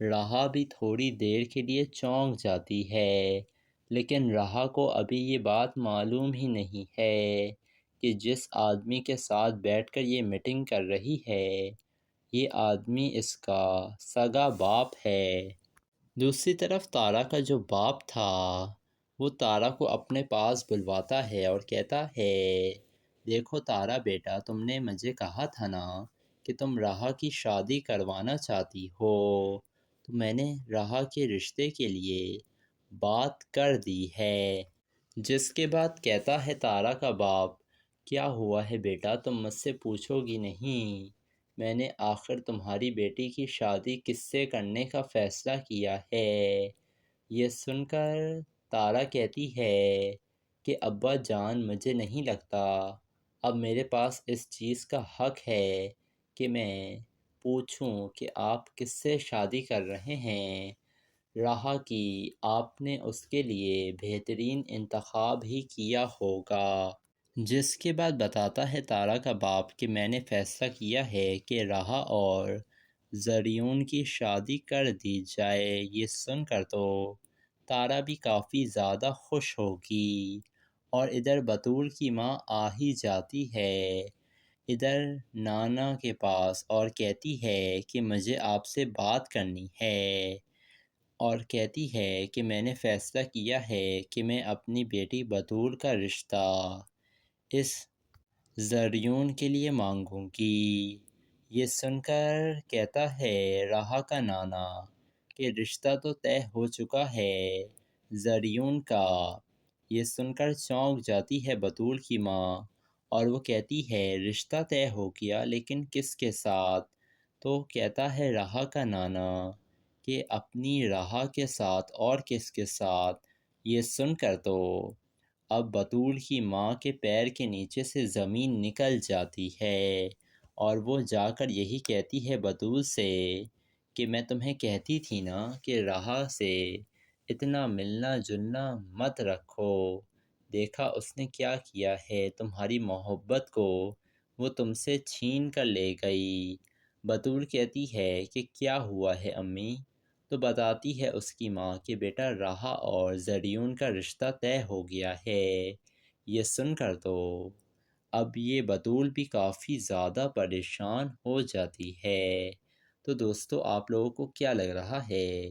رہا بھی تھوڑی دیر کے لیے چونک جاتی ہے، لیکن رہا کو ابھی یہ بات معلوم ہی نہیں ہے کہ جس آدمی کے ساتھ بیٹھ کر یہ میٹنگ کر رہی ہے یہ آدمی اس کا سگا باپ ہے۔ دوسری طرف تارا کا جو باپ تھا وہ تارا کو اپنے پاس بلواتا ہے اور کہتا ہے، دیکھو تارا بیٹا، تم نے مجھے کہا تھا نا کہ تم راہا کی شادی کروانا چاہتی ہو، تو میں نے راہا کے رشتے کے لیے بات کر دی ہے۔ جس کے بعد کہتا ہے تارا کا باپ، کیا ہوا ہے بیٹا، تم مجھ سے پوچھو گی نہیں؟ میں نے آخر تمہاری بیٹی کی شادی کس سے کرنے کا فیصلہ کیا ہے۔ یہ سن کر تارا کہتی ہے کہ ابا جان، مجھے نہیں لگتا اب میرے پاس اس چیز کا حق ہے کہ میں پوچھوں کہ آپ کس سے شادی کر رہے ہیں۔ راہا کی آپ نے اس کے لیے بہترین انتخاب ہی کیا ہوگا۔ جس کے بعد بتاتا ہے تارا کا باپ کہ میں نے فیصلہ کیا ہے کہ راہا اور زریون کی شادی کر دی جائے۔ یہ سن کر تو تارا بھی کافی زیادہ خوش ہوگی، اور ادھر بطول کی ماں آ ہی جاتی ہے ادھر نانا کے پاس اور کہتی ہے کہ مجھے آپ سے بات کرنی ہے، اور کہتی ہے کہ میں نے فیصلہ کیا ہے کہ میں اپنی بیٹی بطول کا رشتہ اس زریون کے لیے مانگوں گی۔ یہ سن کر کہتا ہے راہا کا نانا کہ رشتہ تو طے ہو چکا ہے زریون کا۔ یہ سن کر چونک جاتی ہے بطول کی ماں، اور وہ کہتی ہے رشتہ طے ہو گیا، لیکن کس کے ساتھ؟ تو کہتا ہے راہا کا نانا کہ اپنی راہا کے ساتھ، اور کس کے ساتھ؟ یہ سن کر تو اب بطول کی ماں کے پیر کے نیچے سے زمین نکل جاتی ہے، اور وہ جا کر یہی کہتی ہے بطول سے کہ میں تمہیں کہتی تھی نا کہ راہا سے اتنا ملنا جلنا مت رکھو، دیکھا اس نے کیا کیا ہے، تمہاری محبت کو وہ تم سے چھین کر لے گئی۔ بطول کہتی ہے کہ کیا ہوا ہے امی؟ تو بتاتی ہے اس کی ماں کہ بیٹا راہا اور زریون کا رشتہ طے ہو گیا ہے۔ یہ سن کر تو اب یہ بطول بھی کافی زیادہ پریشان ہو جاتی ہے۔ تو دوستو، آپ لوگوں کو کیا لگ رہا ہے؟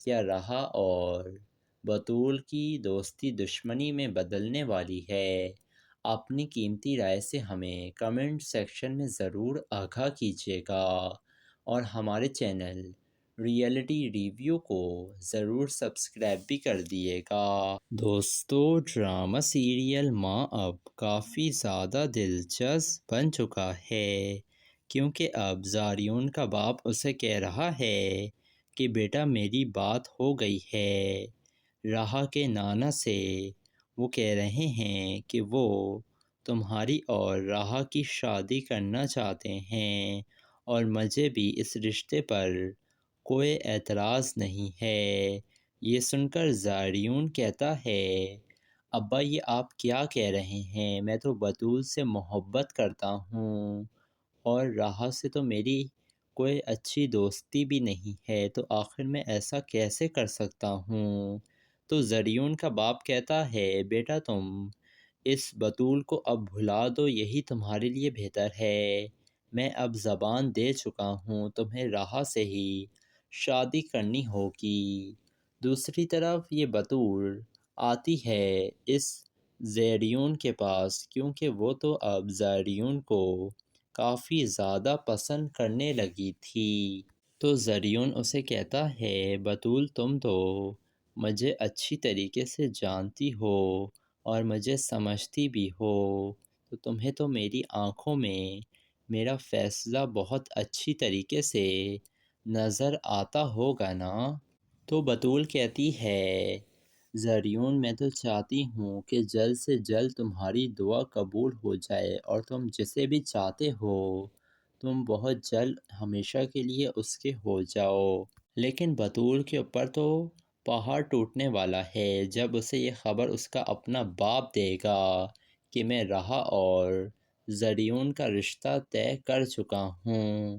کیا راہا اور بطول کی دوستی دشمنی میں بدلنے والی ہے؟ اپنی قیمتی رائے سے ہمیں کمنٹ سیکشن میں ضرور آگاہ کیجیے گا، اور ہمارے چینل ریئلٹی ریویو کو ضرور سبسکرائب بھی کر دیے گا۔ دوستو، ڈرامہ سیریل ماں اب کافی زیادہ دلچسپ بن چکا ہے، کیونکہ اب زاریون کا باپ اسے کہہ رہا ہے کہ بیٹا میری بات ہو گئی ہے راہا کے نانا سے۔ وہ کہہ رہے ہیں کہ وہ تمہاری اور راہا کی شادی کرنا چاہتے ہیں، اور مجھے بھی اس رشتے پر کوئی اعتراض نہیں ہے۔ یہ سن کر زاریون کہتا ہے، ابا یہ آپ کیا کہہ رہے ہیں؟ میں تو بطول سے محبت کرتا ہوں، اور راہا سے تو میری کوئی اچھی دوستی بھی نہیں ہے، تو آخر میں ایسا کیسے کر سکتا ہوں؟ تو زریون کا باپ کہتا ہے، بیٹا تم اس بطول کو اب بھلا دو، یہی تمہارے لیے بہتر ہے۔ میں اب زبان دے چکا ہوں، تمہیں راہا سے ہی شادی کرنی ہوگی۔ دوسری طرف یہ بطول آتی ہے اس زیریون کے پاس، کیونکہ وہ تو اب زیریون کو کافی زیادہ پسند کرنے لگی تھی۔ تو زریون اسے کہتا ہے، بطول تم تو مجھے اچھی طریقے سے جانتی ہو اور مجھے سمجھتی بھی ہو، تو تمہیں تو میری آنکھوں میں میرا فیصلہ بہت اچھی طریقے سے نظر آتا ہوگا نا؟ تو بطول کہتی ہے، زریون میں تو چاہتی ہوں کہ جلد سے جلد تمہاری دعا قبول ہو جائے، اور تم جسے بھی چاہتے ہو تم بہت جلد ہمیشہ کے لیے اس کے ہو جاؤ۔ لیکن بطول کے اوپر تو پہاڑ ٹوٹنے والا ہے جب اسے یہ خبر اس کا اپنا باپ دے گا کہ میں راہا اور زریون کا رشتہ طے کر چکا ہوں۔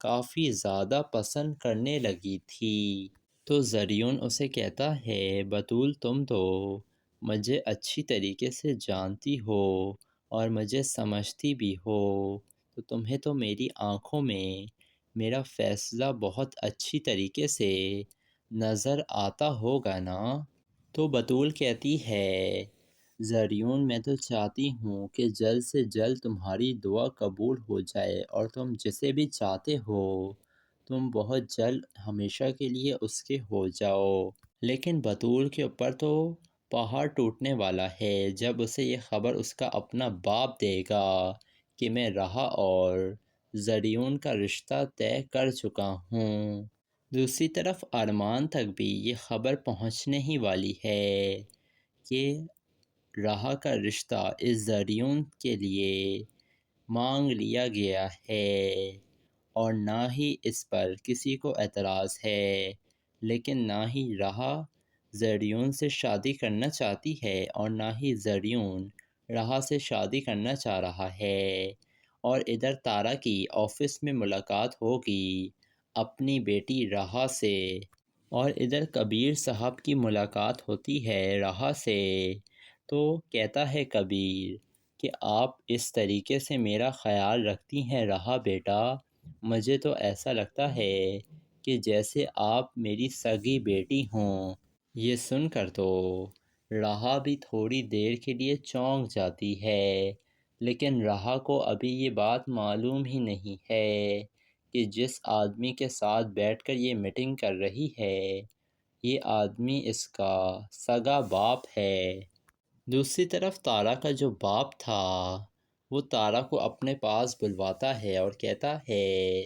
کافی زیادہ پسند کرنے لگی تھی۔ تو زریون اسے کہتا ہے بطول تم تو مجھے اچھی طریقے سے جانتی ہو اور مجھے سمجھتی بھی ہو، تو تمہیں تو میری آنکھوں میں میرا فیصلہ بہت اچھی طریقے سے نظر آتا ہوگا نا؟ تو بطول کہتی ہے زریون میں تو چاہتی ہوں کہ جلد سے جلد تمہاری دعا قبول ہو جائے اور تم جسے بھی چاہتے ہو تم بہت جلد ہمیشہ کے لیے اس کے ہو جاؤ۔ لیکن بطول کے اوپر تو پہاڑ ٹوٹنے والا ہے جب اسے یہ خبر اس کا اپنا باپ دے گا کہ میں رہا اور زریون کا رشتہ طے کر چکا ہوں۔ دوسری طرف ارمان تک بھی یہ خبر پہنچنے ہی والی ہے کہ رہا کا رشتہ اس زریون کے لیے مانگ لیا گیا ہے اور نہ ہی اس پر کسی کو اعتراض ہے، لیکن نہ ہی رہا زریون سے شادی کرنا چاہتی ہے اور نہ ہی زریون رہا سے شادی کرنا چاہ رہا ہے۔ اور ادھر تارا کی آفس میں ملاقات ہوگی اپنی بیٹی رہا سے، اور ادھر کبیر صاحب کی ملاقات ہوتی ہے رہا سے۔ تو کہتا ہے کبیر کہ آپ اس طریقے سے میرا خیال رکھتی ہیں رہا بیٹا، مجھے تو ایسا لگتا ہے کہ جیسے آپ میری سگی بیٹی ہوں۔ یہ سن کر تو رہا بھی تھوڑی دیر کے لیے چونک جاتی ہے، لیکن رہا کو ابھی یہ بات معلوم ہی نہیں ہے کہ جس آدمی کے ساتھ بیٹھ کر یہ میٹنگ کر رہی ہے یہ آدمی اس کا سگا باپ ہے۔ دوسری طرف تارا کا جو باپ تھا وہ تارا کو اپنے پاس بلواتا ہے اور کہتا ہے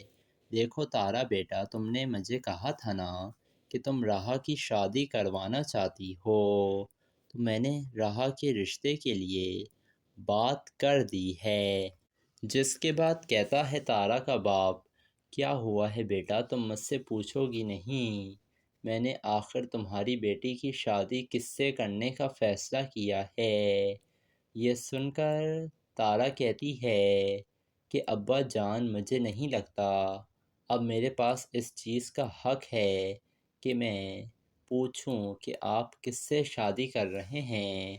دیکھو تارا بیٹا، تم نے مجھے کہا تھا نا کہ تم رہا کی شادی کروانا چاہتی ہو، تو میں نے رہا کے رشتے کے لیے بات کر دی ہے۔ جس کے بعد کہتا ہے تارا کا باپ کیا ہوا ہے بیٹا، تم مجھ سے پوچھو گی نہیں؟ میں نے آخر تمہاری بیٹی کی شادی کس سے کرنے کا فیصلہ کیا ہے۔ یہ سن کر تارا کہتی ہے کہ ابا جان مجھے نہیں لگتا اب میرے پاس اس چیز کا حق ہے کہ میں پوچھوں کہ آپ کس سے شادی کر رہے ہیں۔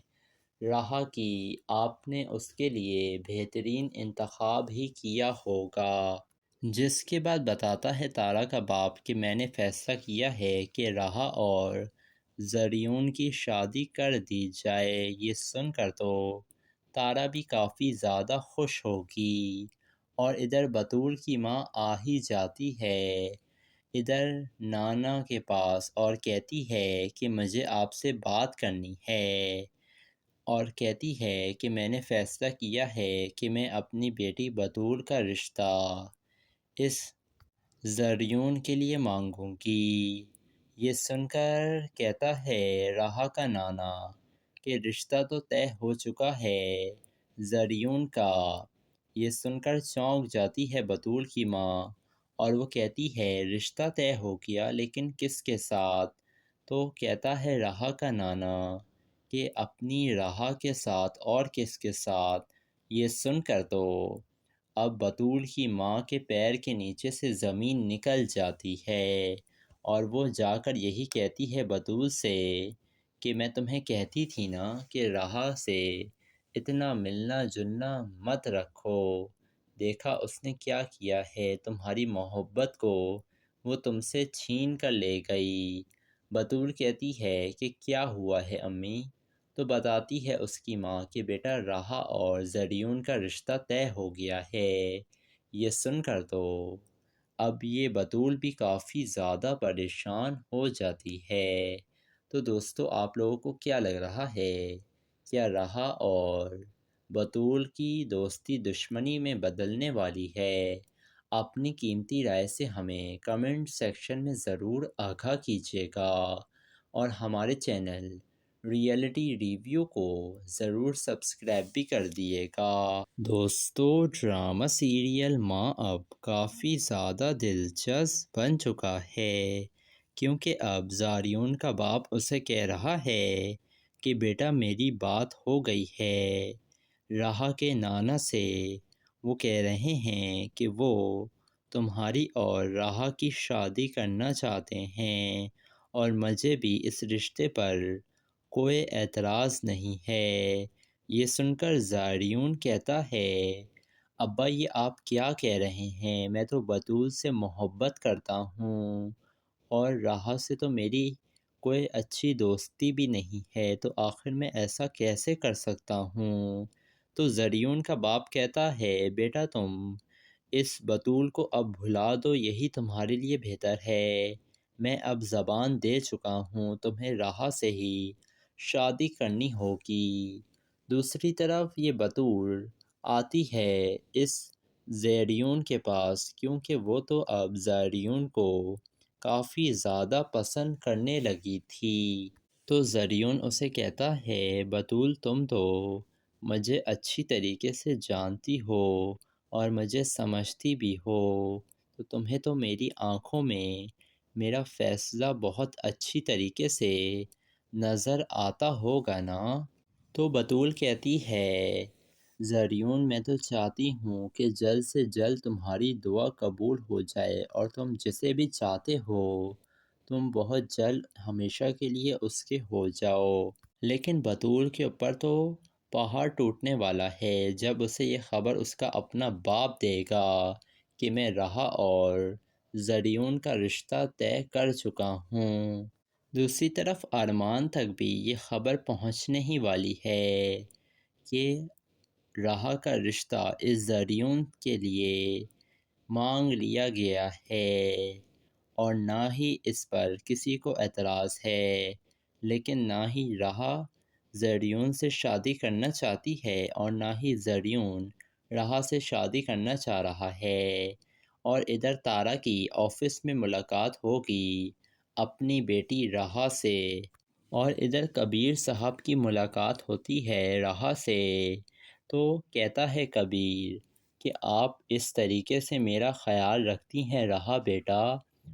رہا کی آپ نے اس کے لیے بہترین انتخاب ہی کیا ہوگا۔ جس کے بعد بتاتا ہے تارا کا باپ کہ میں نے فیصلہ کیا ہے کہ رہا اور زریون کی شادی کر دی جائے۔ یہ سن کر تو تارا بھی کافی زیادہ خوش ہوگی، اور ادھر بطول کی ماں آ ہی جاتی ہے ادھر نانا کے پاس اور کہتی ہے کہ مجھے آپ سے بات کرنی ہے، اور کہتی ہے کہ میں نے فیصلہ کیا ہے کہ میں اپنی بیٹی بطول کا رشتہ اس زریون کے لیے مانگوں گی۔ یہ سن کر کہتا ہے رہا کا نانا کہ رشتہ تو طے ہو چکا ہے زریون کا۔ یہ سن کر چونک جاتی ہے بطول کی ماں اور وہ کہتی ہے رشتہ طے ہو گیا لیکن کس کے ساتھ؟ تو کہتا ہے رہا کا نانا کہ اپنی رہا کے ساتھ، اور کس کے ساتھ؟ یہ سن کر تو اب بطول کی ماں کے پیر کے نیچے سے زمین نکل جاتی ہے اور وہ جا کر یہی کہتی ہے بطول سے کہ میں تمہیں کہتی تھی نا کہ رہا سے اتنا ملنا جلنا مت رکھو، دیکھا اس نے کیا کیا ہے، تمہاری محبت کو وہ تم سے چھین کر لے گئی۔ بطول کہتی ہے کہ کیا ہوا ہے امی؟ تو بتاتی ہے اس کی ماں کہ بیٹا رہا اور زریون کا رشتہ طے ہو گیا ہے۔ یہ سن کر تو اب یہ بطول بھی کافی زیادہ پریشان ہو جاتی ہے۔ تو دوستو آپ لوگوں کو کیا لگ رہا ہے؟ کیا رہا اور بطول کی دوستی دشمنی میں بدلنے والی ہے؟ اپنی قیمتی رائے سے ہمیں کمنٹ سیکشن میں ضرور آگاہ کیجیے گا، اور ہمارے چینل ریئلٹی ریویو کو ضرور سبسکرائب بھی کر دیے گا۔ دوستو ڈرامہ سیریل ماں اب کافی زیادہ دلچسپ بن چکا ہے، کیونکہ اب زاریون کا باپ اسے کہہ رہا ہے کہ بیٹا میری بات ہو گئی ہے رہا کے نانا سے۔ وہ کہہ رہے ہیں کہ وہ تمہاری اور راحہ کی شادی کرنا چاہتے ہیں اور مجھے بھی اس رشتے پر کوئی اعتراض نہیں ہے۔ یہ سن کر زاریون کہتا ہے ابا یہ آپ کیا کہہ رہے ہیں، میں تو بطول سے محبت کرتا ہوں اور راحہ سے تو میری کوئی اچھی دوستی بھی نہیں ہے، تو آخر میں ایسا کیسے کر سکتا ہوں؟ تو زریون کا باپ کہتا ہے بیٹا تم اس بطول کو اب بھلا دو، یہی تمہارے لیے بہتر ہے۔ میں اب زبان دے چکا ہوں، تمہیں راحہ سے ہی شادی کرنی ہوگی۔ دوسری طرف یہ بطول آتی ہے اس زیریون کے پاس کیونکہ وہ تو اب زیریون کو کافی زیادہ پسند کرنے لگی تھی۔ تو زریون اسے کہتا ہے بطول تم تو مجھے اچھی طریقے سے جانتی ہو اور مجھے سمجھتی بھی ہو، تو تمہیں تو میری آنکھوں میں میرا فیصلہ بہت اچھی طریقے سے نظر آتا ہوگا نا؟ تو بطول کہتی ہے زریون میں تو چاہتی ہوں کہ جلد سے جلد تمہاری دعا قبول ہو جائے اور تم جسے بھی چاہتے ہو تم بہت جلد ہمیشہ کے لیے اس کے ہو جاؤ۔ لیکن بطول کے اوپر تو پہاڑ ٹوٹنے والا ہے جب اسے یہ خبر اس کا اپنا باپ دے گا کہ میں راحہ اور زریون کا رشتہ طے کر چکا ہوں۔ دوسری طرف ارمان تک بھی یہ خبر پہنچنے ہی والی ہے کہ راحہ کا رشتہ اس زریون کے لیے مانگ لیا گیا ہے اور نہ ہی اس پر کسی کو اعتراض ہے، لیکن نہ ہی راحہ زریون سے شادی کرنا چاہتی ہے اور نہ ہی زریون راحہ سے شادی کرنا چاہ رہا ہے۔ اور ادھر تارا کی آفس میں ملاقات ہوگی اپنی بیٹی راحہ سے اور ادھر کبیر صاحب کی ملاقات ہوتی ہے راحہ سے۔ تو کہتا ہے کبیر کہ آپ اس طریقے سے میرا خیال رکھتی ہیں راحہ بیٹا،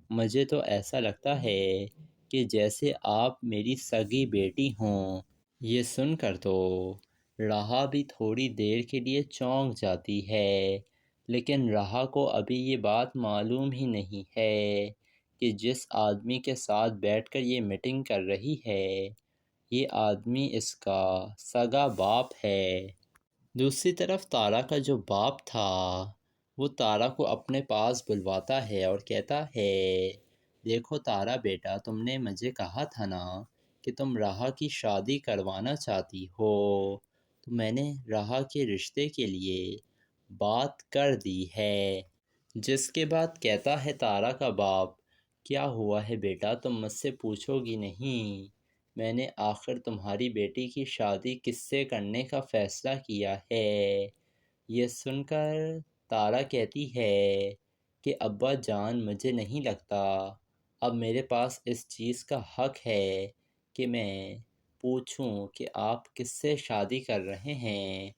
مجھے تو ایسا لگتا ہے کہ جیسے آپ میری سگی بیٹی ہوں۔ یہ سن کر تو راحہ بھی تھوڑی دیر کے لیے چونک جاتی ہے، لیکن راحہ کو ابھی یہ بات معلوم ہی نہیں ہے کہ جس آدمی کے ساتھ بیٹھ کر یہ میٹنگ کر رہی ہے یہ آدمی اس کا سگا باپ ہے۔ دوسری طرف تارا کا جو باپ تھا وہ تارا کو اپنے پاس بلواتا ہے اور کہتا ہے دیکھو تارا بیٹا، تم نے مجھے کہا تھا نا کہ تم راحہ کی شادی کروانا چاہتی ہو، تو میں نے راحہ کے رشتے کے لیے بات کر دی ہے۔ جس کے بعد کہتا ہے تارا کا باپ کیا ہوا ہے بیٹا، تم مجھ سے پوچھو گی نہیں؟ میں نے آخر تمہاری بیٹی کی شادی کس سے کرنے کا فیصلہ کیا ہے۔ یہ سن کر تارا کہتی ہے کہ ابا جان مجھے نہیں لگتا اب میرے پاس اس چیز کا حق ہے کہ میں پوچھوں کہ آپ کس سے شادی کر رہے ہیں۔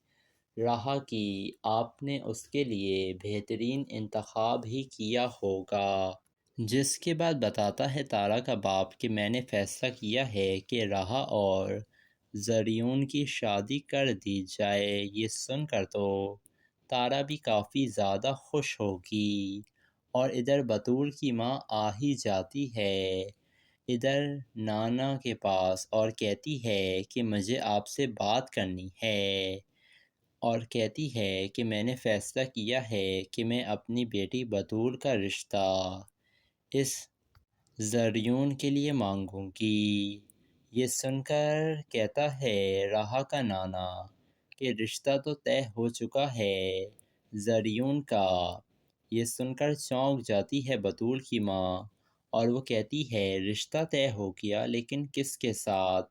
راحہ کی آپ نے اس کے لیے بہترین انتخاب ہی کیا ہوگا۔ جس کے بعد بتاتا ہے تارا کا باپ کہ میں نے فیصلہ کیا ہے کہ راحہ اور زریون کی شادی کر دی جائے۔ یہ سن کر تو تارا بھی کافی زیادہ خوش ہوگی اور ادھر بطول کی ماں آ ہی جاتی ہے ادھر نانا کے پاس اور کہتی ہے کہ مجھے آپ سے بات کرنی ہے، اور کہتی ہے کہ میں نے فیصلہ کیا ہے کہ میں اپنی بیٹی بطول کا رشتہ اس زریون کے لیے مانگوں گی۔ یہ سن کر کہتا ہے راحہ کا نانا کہ رشتہ تو طے ہو چکا ہے زریون کا۔ یہ سن کر چونک جاتی ہے بطول کی ماں اور وہ کہتی ہے رشتہ طے ہو گیا لیکن کس کے ساتھ؟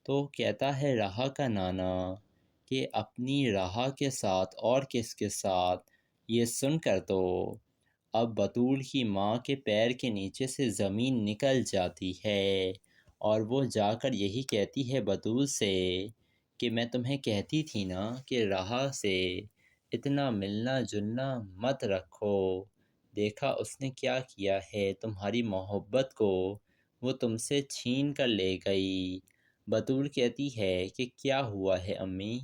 تو کہتا ہے راحہ کا نانا کہ اپنی راحہ کے ساتھ، اور کس کے ساتھ؟ یہ سن کر تو اب بطول کی ماں کے پیر کے نیچے سے زمین نکل جاتی ہے اور وہ جا کر یہی کہتی ہے بطول سے کہ میں تمہیں کہتی تھی نا کہ راحہ سے اتنا ملنا جلنا مت رکھو، دیکھا اس نے کیا کیا ہے، تمہاری محبت کو وہ تم سے چھین کر لے گئی۔ بطول کہتی ہے کہ کیا ہوا ہے امی؟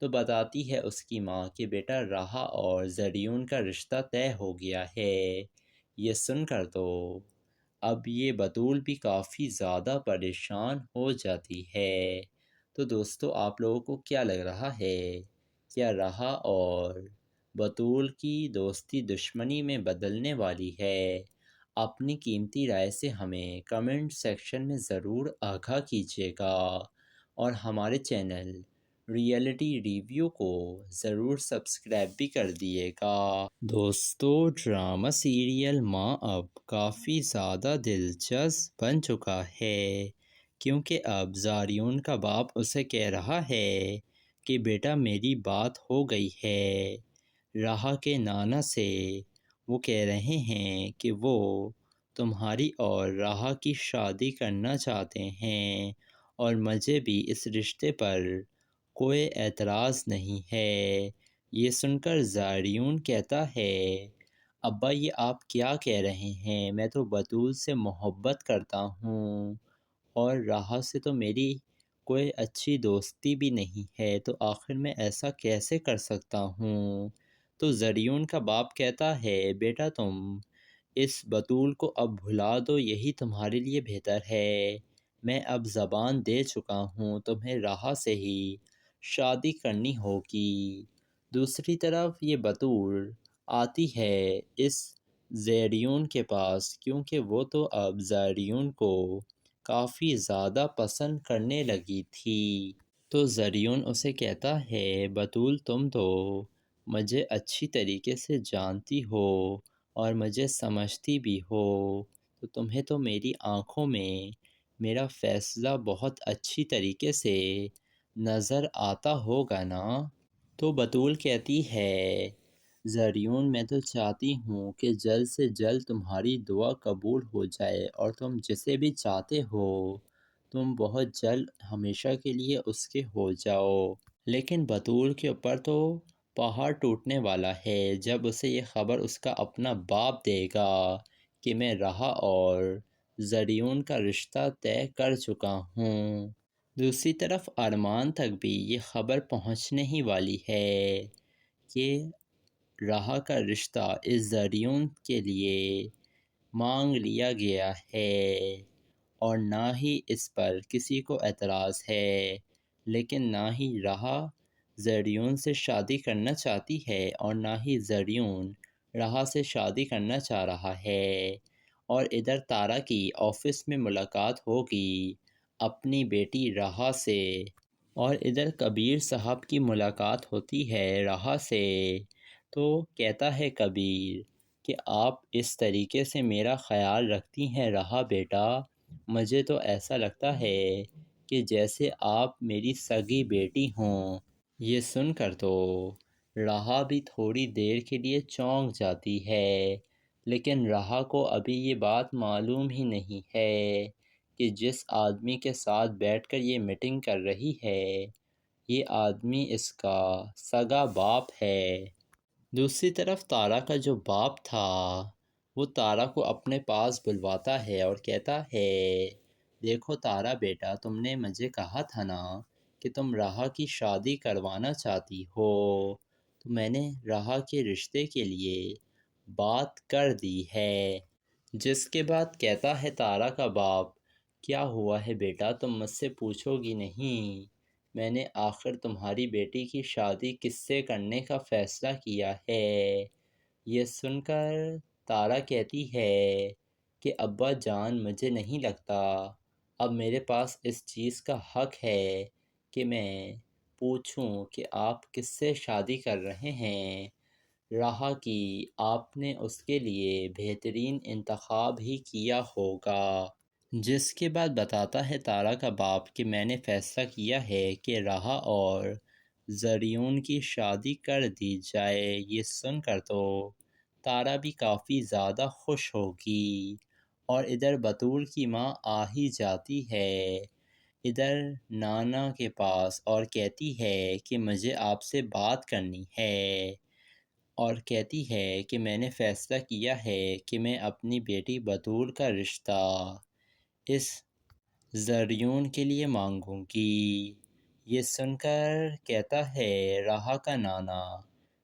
تو بتاتی ہے اس کی ماں کہ بیٹا راحہ اور زریون کا رشتہ طے ہو گیا ہے۔ یہ سن کر تو اب یہ بطول بھی کافی زیادہ پریشان ہو جاتی ہے۔ تو دوستو آپ لوگوں کو کیا لگ رہا ہے؟ کیا راحہ اور بطول کی دوستی دشمنی میں بدلنے والی ہے؟ اپنی قیمتی رائے سے ہمیں کمنٹ سیکشن میں ضرور آگاہ کیجیے گا، اور ہمارے چینل ریئلٹی ریویو کو ضرور سبسکرائب بھی کر دیے گا۔ دوستو ڈرامہ سیریل ماں اب کافی زیادہ دلچسپ بن چکا ہے، کیونکہ اب زاریون کا باپ اسے کہہ رہا ہے کہ بیٹا میری بات ہو گئی ہے راحہ کے نانا سے۔ وہ کہہ رہے ہیں کہ وہ تمہاری اور راحہ کی شادی کرنا چاہتے ہیں، اور مجھے بھی اس رشتے پر کوئی اعتراض نہیں ہے۔ یہ سن کر زاریون کہتا ہے ابا یہ آپ کیا کہہ رہے ہیں؟ میں تو بطول سے محبت کرتا ہوں، اور راحہ سے تو میری کوئی اچھی دوستی بھی نہیں ہے، تو آخر میں ایسا کیسے کر سکتا ہوں؟ تو زریون کا باپ کہتا ہے بیٹا تم اس بطول کو اب بھلا دو، یہی تمہارے لیے بہتر ہے۔ میں اب زبان دے چکا ہوں، تمہیں راحہ سے ہی شادی کرنی ہوگی۔ دوسری طرف یہ بطول آتی ہے اس زیریون کے پاس، کیونکہ وہ تو اب زیریون کو کافی زیادہ پسند کرنے لگی تھی۔ تو زریون اسے کہتا ہے بطول تم تو مجھے اچھی طریقے سے جانتی ہو اور مجھے سمجھتی بھی ہو، تو تمہیں تو میری آنکھوں میں میرا فیصلہ بہت اچھی طریقے سے نظر آتا ہوگا نا؟ تو بطول کہتی ہے زریون میں تو چاہتی ہوں کہ جلد سے جلد تمہاری دعا قبول ہو جائے، اور تم جسے بھی چاہتے ہو تم بہت جلد ہمیشہ کے لیے اس کے ہو جاؤ۔ لیکن بطول کے اوپر تو پہاڑ ٹوٹنے والا ہے جب اسے یہ خبر اس کا اپنا باپ دے گا کہ میں راحہ اور زریون کا رشتہ طے کر چکا ہوں۔ دوسری طرف ارمان تک بھی یہ خبر پہنچنے ہی والی ہے کہ راحہ کا رشتہ اس زریون کے لیے مانگ لیا گیا ہے، اور نہ ہی اس پر کسی کو اعتراض ہے، لیکن نہ ہی راحہ زریون سے شادی کرنا چاہتی ہے، اور نہ ہی زریون راحہ سے شادی کرنا چاہ رہا ہے۔ اور ادھر تارا کی آفس میں ملاقات ہوگی اپنی بیٹی راحہ سے، اور ادھر کبیر صاحب کی ملاقات ہوتی ہے راحہ سے۔ تو کہتا ہے کبیر کہ آپ اس طریقے سے میرا خیال رکھتی ہیں راحہ بیٹا، مجھے تو ایسا لگتا ہے کہ جیسے آپ میری سگی بیٹی ہوں۔ یہ سن کر تو راحہ بھی تھوڑی دیر کے لیے چونک جاتی ہے، لیکن راحہ کو ابھی یہ بات معلوم ہی نہیں ہے کہ جس آدمی کے ساتھ بیٹھ کر یہ میٹنگ کر رہی ہے یہ آدمی اس کا سگا باپ ہے۔ دوسری طرف تارا کا جو باپ تھا وہ تارا کو اپنے پاس بلواتا ہے اور کہتا ہے دیکھو تارا بیٹا، تم نے مجھے کہا تھا نا کہ تم راحہ کی شادی کروانا چاہتی ہو، تو میں نے راحہ کے رشتے کے لیے بات کر دی ہے۔ جس کے بعد کہتا ہے تارا کا باپ کیا ہوا ہے بیٹا، تم مجھ سے پوچھو گی نہیں؟ میں نے آخر تمہاری بیٹی کی شادی کس سے کرنے کا فیصلہ کیا ہے۔ یہ سن کر تارا کہتی ہے کہ ابا جان مجھے نہیں لگتا اب میرے پاس اس چیز کا حق ہے کہ میں پوچھوں کہ آپ کس سے شادی کر رہے ہیں۔ راحہ کی آپ نے اس کے لیے بہترین انتخاب ہی کیا ہوگا۔ جس کے بعد بتاتا ہے تارا کا باپ کہ میں نے فیصلہ کیا ہے کہ راحہ اور زریون کی شادی کر دی جائے۔ یہ سن کر تو تارا بھی کافی زیادہ خوش ہوگی، اور ادھر بطول کی ماں آ ہی جاتی ہے ادھر نانا کے پاس، اور کہتی ہے کہ مجھے آپ سے بات کرنی ہے، اور کہتی ہے کہ میں نے فیصلہ کیا ہے کہ میں اپنی بیٹی بطول کا رشتہ اس زریون کے لیے مانگوں گی۔ یہ سن کر کہتا ہے راہا کا نانا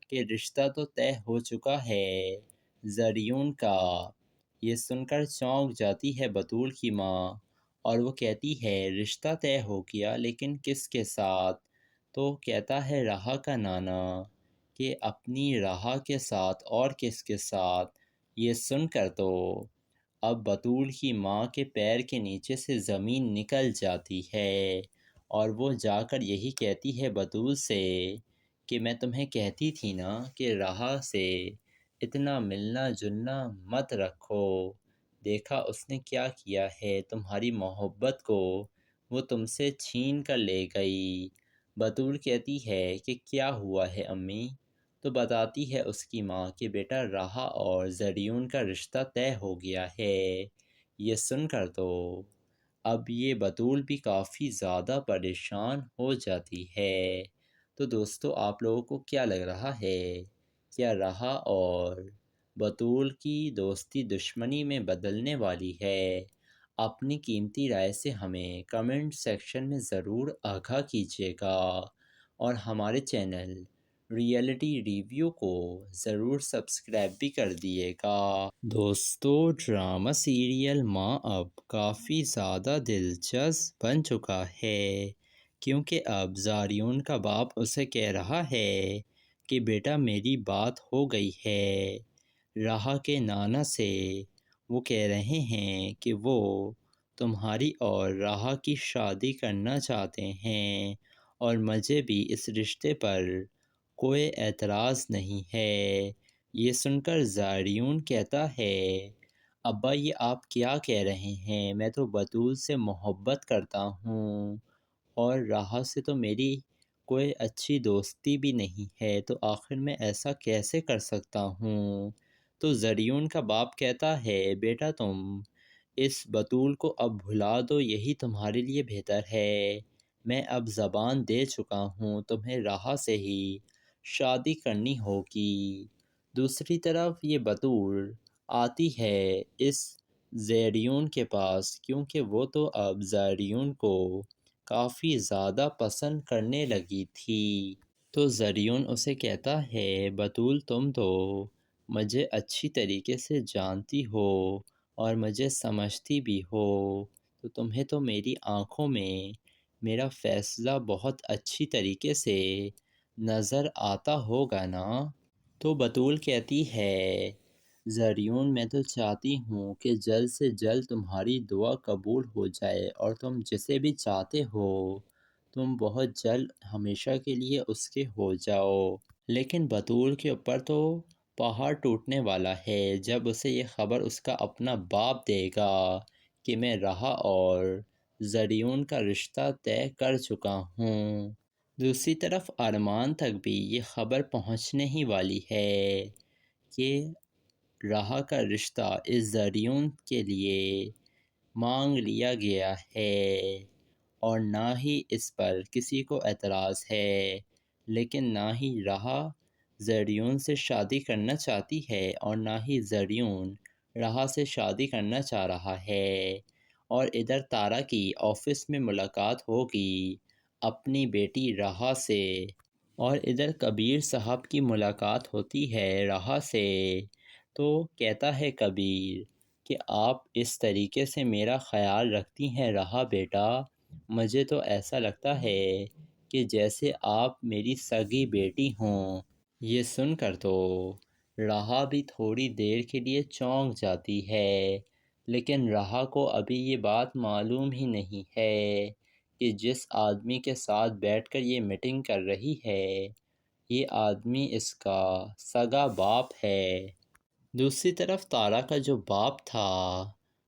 کہ رشتہ تو طے ہو چکا ہے زریون کا۔ یہ سن کر چونک جاتی ہے بطول کی ماں اور وہ کہتی ہے رشتہ طے ہو گیا لیکن کس کے ساتھ؟ تو کہتا ہے راہا کا نانا کہ اپنی راہا کے ساتھ، اور کس کے ساتھ؟ یہ سن کر تو اب بطول کی ماں کے پیر کے نیچے سے زمین نکل جاتی ہے اور وہ جا کر یہی کہتی ہے بطول سے کہ میں تمہیں کہتی تھی نا کہ راہا سے اتنا ملنا جلنا مت رکھو، دیکھا اس نے کیا کیا ہے، تمہاری محبت کو وہ تم سے چھین کر لے گئی۔ بطول کہتی ہے کہ کیا ہوا ہے امی؟ تو بتاتی ہے اس کی ماں کہ بیٹا راہا اور زریون کا رشتہ طے ہو گیا ہے۔ یہ سن کر تو اب یہ بطول بھی کافی زیادہ پریشان ہو جاتی ہے۔ تو دوستو آپ لوگوں کو کیا لگ رہا ہے؟ کیا راہا اور بطول کی دوستی دشمنی میں بدلنے والی ہے؟ اپنی قیمتی رائے سے ہمیں کمنٹ سیکشن میں ضرور آگاہ کیجیے گا اور ہمارے چینل ریئلٹی ریویو کو ضرور سبسکرائب بھی کر دیے گا۔ دوستو ڈرامہ سیریل ماں اب کافی زیادہ دلچسپ بن چکا ہے کیونکہ اب زاریون کا باپ اسے کہہ رہا ہے کہ بیٹا میری بات ہو گئی ہے راہا کے نانا سے۔ وہ کہہ رہے ہیں کہ وہ تمہاری اور راہا کی شادی کرنا چاہتے ہیں اور مجھے بھی اس رشتے پر کوئی اعتراض نہیں ہے۔ یہ سن کر زاریون کہتا ہے ابا یہ آپ کیا کہہ رہے ہیں، میں تو بطول سے محبت کرتا ہوں اور راہا سے تو میری کوئی اچھی دوستی بھی نہیں ہے، تو آخر میں ایسا کیسے کر سکتا ہوں؟ تو زریون کا باپ کہتا ہے بیٹا تم اس بطول کو اب بھلا دو، یہی تمہارے لیے بہتر ہے۔ میں اب زبان دے چکا ہوں، تمہیں راہا سے ہی شادی کرنی ہوگی۔ دوسری طرف یہ بطول آتی ہے اس زیریون کے پاس کیونکہ وہ تو اب زیریون کو کافی زیادہ پسند کرنے لگی تھی۔ تو زریون اسے کہتا ہے بطول تم تو مجھے اچھی طریقے سے جانتی ہو اور مجھے سمجھتی بھی ہو، تو تمہیں تو میری آنکھوں میں میرا فیصلہ بہت اچھی طریقے سے نظر آتا ہوگا نا؟ تو بطول کہتی ہے زریون میں تو چاہتی ہوں کہ جلد سے جلد تمہاری دعا قبول ہو جائے اور تم جسے بھی چاہتے ہو تم بہت جلد ہمیشہ کے لیے اس کے ہو جاؤ۔ لیکن بطول کے اوپر تو پہاڑ ٹوٹنے والا ہے جب اسے یہ خبر اس کا اپنا باپ دے گا کہ میں راہا اور زریون کا رشتہ طے کر چکا ہوں۔ دوسری طرف ارمان تک بھی یہ خبر پہنچنے ہی والی ہے کہ راہا کا رشتہ اس زریون کے لیے مانگ لیا گیا ہے اور نہ ہی اس پر کسی کو اعتراض ہے، لیکن نہ ہی راہا زریون سے شادی کرنا چاہتی ہے اور نہ ہی زریون راہا سے شادی کرنا چاہ رہا ہے۔ اور ادھر تارا کی آفس میں ملاقات ہوگی اپنی بیٹی راہا سے اور ادھر کبیر صاحب کی ملاقات ہوتی ہے راہا سے۔ تو کہتا ہے کبیر کہ آپ اس طریقے سے میرا خیال رکھتی ہیں راہا بیٹا، مجھے تو ایسا لگتا ہے کہ جیسے آپ میری سگی بیٹی ہوں۔ یہ سن کر تو راہا بھی تھوڑی دیر کے لیے چونک جاتی ہے، لیکن راہا کو ابھی یہ بات معلوم ہی نہیں ہے کہ جس آدمی کے ساتھ بیٹھ کر یہ میٹنگ کر رہی ہے یہ آدمی اس کا سگا باپ ہے۔ دوسری طرف تارا کا جو باپ تھا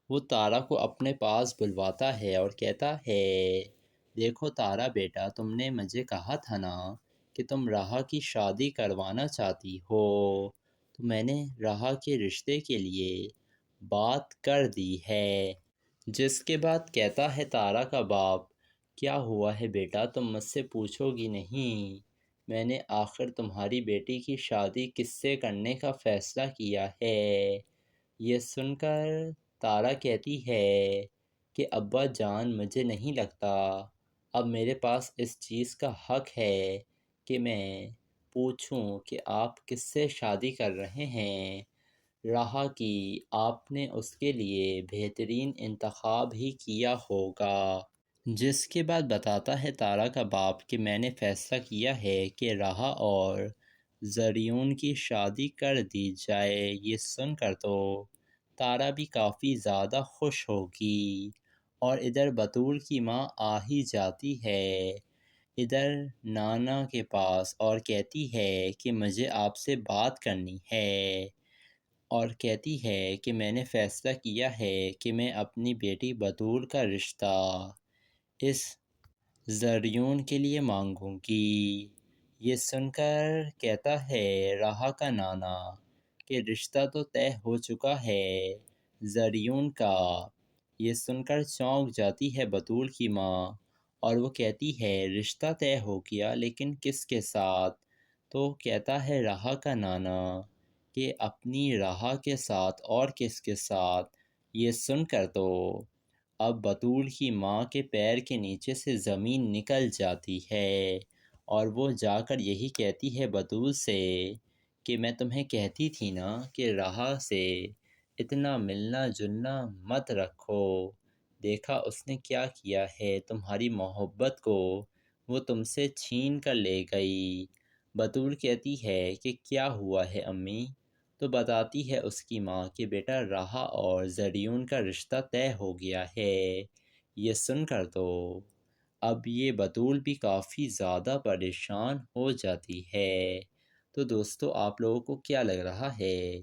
وہ تارا کو اپنے پاس بلواتا ہے اور کہتا ہے دیکھو تارا بیٹا، تم نے مجھے کہا تھا نا کہ تم راہا کی شادی کروانا چاہتی ہو، تو میں نے راہا کے رشتے کے لیے بات کر دی ہے۔ جس کے بعد کہتا ہے تارا کا باپ کیا ہوا ہے بیٹا، تم مجھ سے پوچھو گی نہیں؟ میں نے آخر تمہاری بیٹی کی شادی کس سے کرنے کا فیصلہ کیا ہے۔ یہ سن کر تارا کہتی ہے کہ ابا جان مجھے نہیں لگتا اب میرے پاس اس چیز کا حق ہے کہ میں پوچھوں کہ آپ کس سے شادی کر رہے ہیں۔ راہا کی آپ نے اس کے لیے بہترین انتخاب ہی کیا ہوگا۔ جس کے بعد بتاتا ہے تارا کا باپ کہ میں نے فیصلہ کیا ہے کہ راہا اور زریون کی شادی کر دی جائے۔ یہ سن کر تو تارا بھی کافی زیادہ خوش ہوگی، اور ادھر بطول کی ماں آ ہی جاتی ہے ادھر نانا کے پاس، اور کہتی ہے کہ مجھے آپ سے بات کرنی ہے، اور کہتی ہے کہ میں نے فیصلہ کیا ہے کہ میں اپنی بیٹی بطول کا رشتہ اس زریون کے لیے مانگوں گی۔ یہ سن کر کہتا ہے راہا کا نانا کہ رشتہ تو طے ہو چکا ہے زریون کا۔ یہ سن کر چونک جاتی ہے بطول کی ماں، اور وہ کہتی ہے رشتہ طے ہو گیا، لیکن کس کے ساتھ؟ تو کہتا ہے راہا کا نانا کہ اپنی راہا کے ساتھ، اور کس کے ساتھ؟ یہ سن کر تو اب بطول کی ماں کے پیر کے نیچے سے زمین نکل جاتی ہے، اور وہ جا کر یہی کہتی ہے بطول سے کہ میں تمہیں کہتی تھی نا کہ راہا سے اتنا ملنا جلنا مت رکھو، دیکھا اس نے کیا کیا ہے، تمہاری محبت کو وہ تم سے چھین کر لے گئی۔ بطول کہتی ہے کہ کیا ہوا ہے امی؟ تو بتاتی ہے اس کی ماں کہ بیٹا راہا اور زریون کا رشتہ طے ہو گیا ہے۔ یہ سن کر تو اب یہ بطول بھی کافی زیادہ پریشان ہو جاتی ہے۔ تو دوستو آپ لوگوں کو کیا لگ رہا ہے؟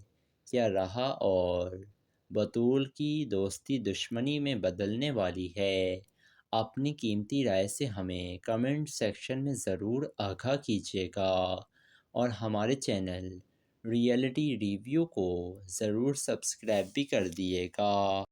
کیا راہا اور بطول کی دوستی دشمنی میں بدلنے والی ہے؟ اپنی قیمتی رائے سے ہمیں کمنٹ سیکشن میں ضرور آگاہ کیجیے گا، اور ہمارے چینل ریئلٹی ریویو کو ضرور سبسکرائب بھی کر دیے گا۔